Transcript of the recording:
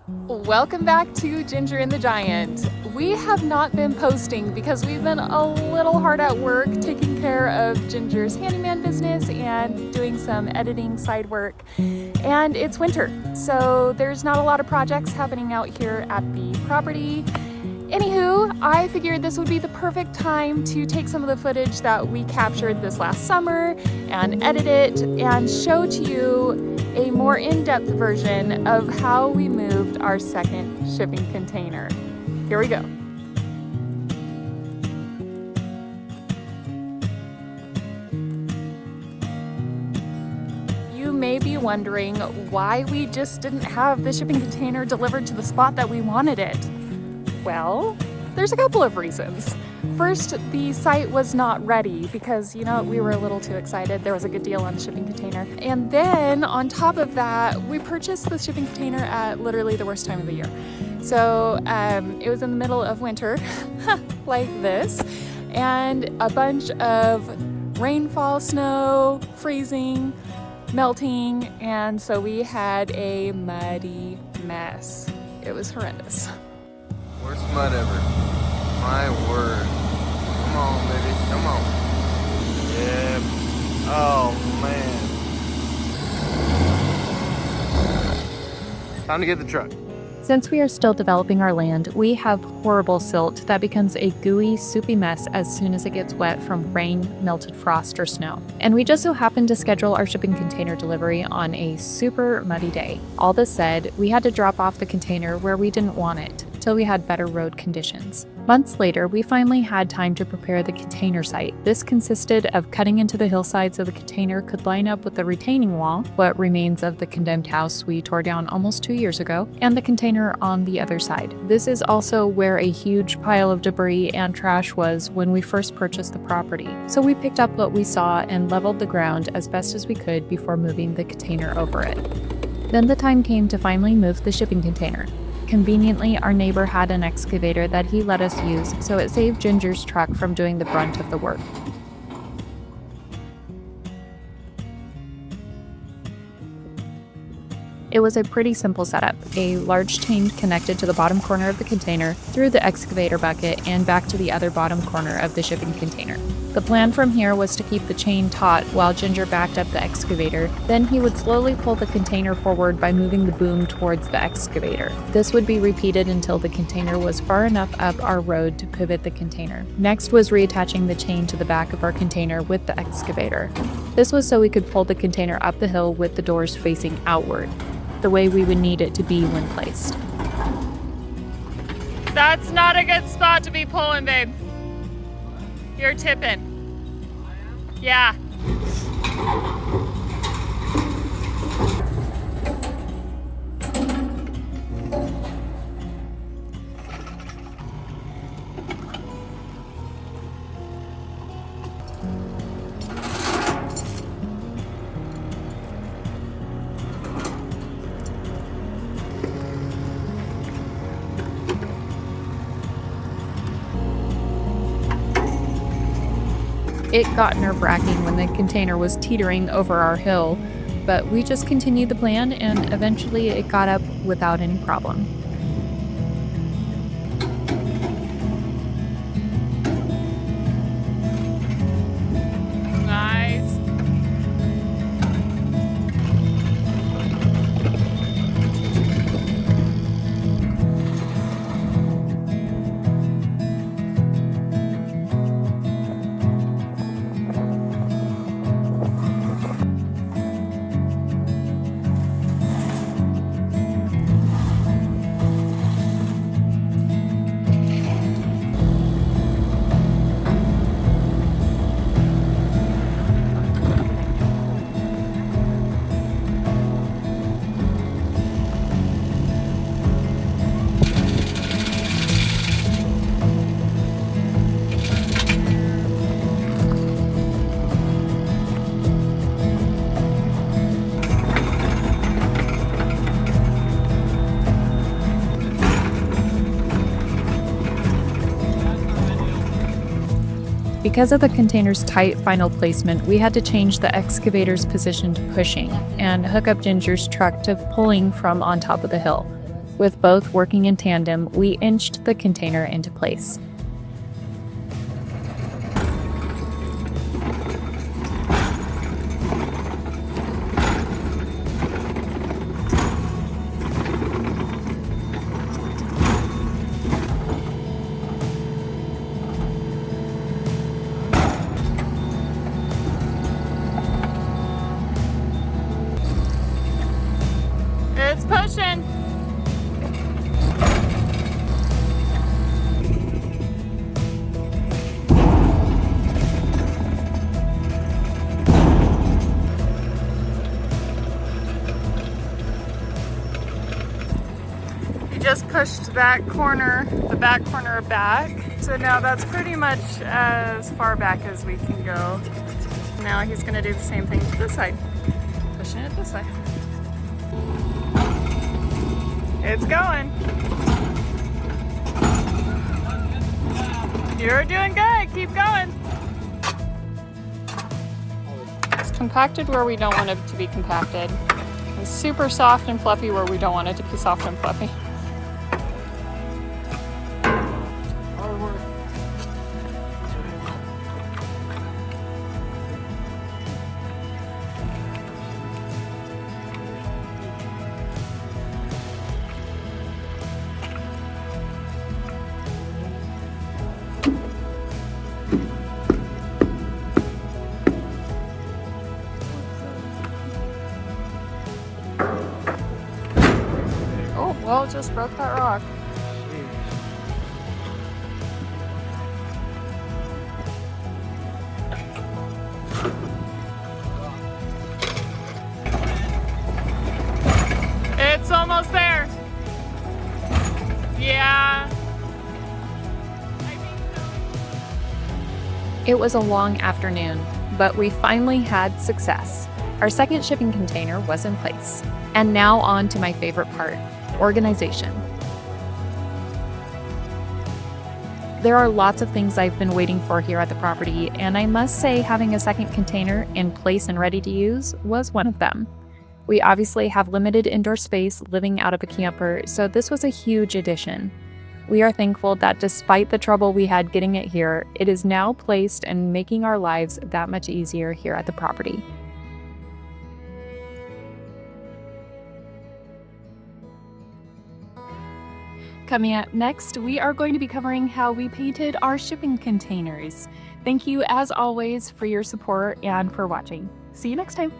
Welcome back to Ginger and the Giant. We have not been posting because we've been a little hard at work taking care of Ginger's handyman business and doing some editing side work. And it's winter, so there's not a lot of projects happening out here at the property. Anywho, I figured this would be the perfect time to take some of the footage that we captured this last summer and edit it and show to you a more in-depth version of how we moved our second shipping container. Here we go. You may be wondering why we just didn't have the shipping container delivered to the spot that we wanted it. Well, there's a couple of reasons. First, the site was not ready because, we were a little too excited. There was a good deal on the shipping container. And then on top of that, we purchased the shipping container at literally the worst time of the year. So it was in the middle of winter, like this, and a bunch of rainfall, snow, freezing, melting, and so we had a muddy mess. It was horrendous. Worst mud ever. My word. Come on, baby. Come on. Yep. Oh, man. Time to get the truck. Since we are still developing our land, we have horrible silt that becomes a gooey, soupy mess as soon as it gets wet from rain, melted frost, or snow. And we just so happened to schedule our shipping container delivery on a super muddy day. All this said, we had to drop off the container where we didn't want it, till we had better road conditions. Months later, we finally had time to prepare the container site. This consisted of cutting into the hillside so the container could line up with the retaining wall, what remains of the condemned house we tore down almost 2 years ago, and the container on the other side. This is also where a huge pile of debris and trash was when we first purchased the property. So we picked up what we saw and leveled the ground as best as we could before moving the container over it. Then the time came to finally move the shipping container. Conveniently, our neighbor had an excavator that he let us use, so it saved Ginger's truck from doing the brunt of the work. It was a pretty simple setup. A large chain connected to the bottom corner of the container, through the excavator bucket, and back to the other bottom corner of the shipping container. The plan from here was to keep the chain taut while Ginger backed up the excavator. Then he would slowly pull the container forward by moving the boom towards the excavator. This would be repeated until the container was far enough up our road to pivot the container. Next was reattaching the chain to the back of our container with the excavator. This was so we could pull the container up the hill with the doors facing outward, the way we would need it to be when placed. That's not a good spot to be pulling, babe. You're tipping. Yeah. It got nerve-wracking when the container was teetering over our hill, but we just continued the plan and eventually it got up without any problem. Nice. Because of the container's tight final placement, we had to change the excavator's position to pushing and hook up Ginger's truck to pulling from on top of the hill. With both working in tandem, we inched the container into place. It's pushing. You just pushed that corner, the back corner back. So now that's pretty much as far back as we can go. Now he's gonna do the same thing to this side. Pushing it this way. It's going. You're doing good. Keep going. It's compacted where we don't want it to be compacted. It's super soft and fluffy where we don't want it to be soft and fluffy. Oh, well, it just broke that rock. It's almost there. Yeah. I think so. It was a long afternoon, but we finally had success. Our second shipping container was in place. And now on to my favorite part, organization. There are lots of things I've been waiting for here at the property, and I must say having a second container in place and ready to use was one of them. We obviously have limited indoor space living out of a camper, so this was a huge addition. We are thankful that despite the trouble we had getting it here, it is now placed and making our lives that much easier here at the property. Coming up next, we are going to be covering how we painted our shipping containers. Thank you, as always, for your support and for watching. See you next time.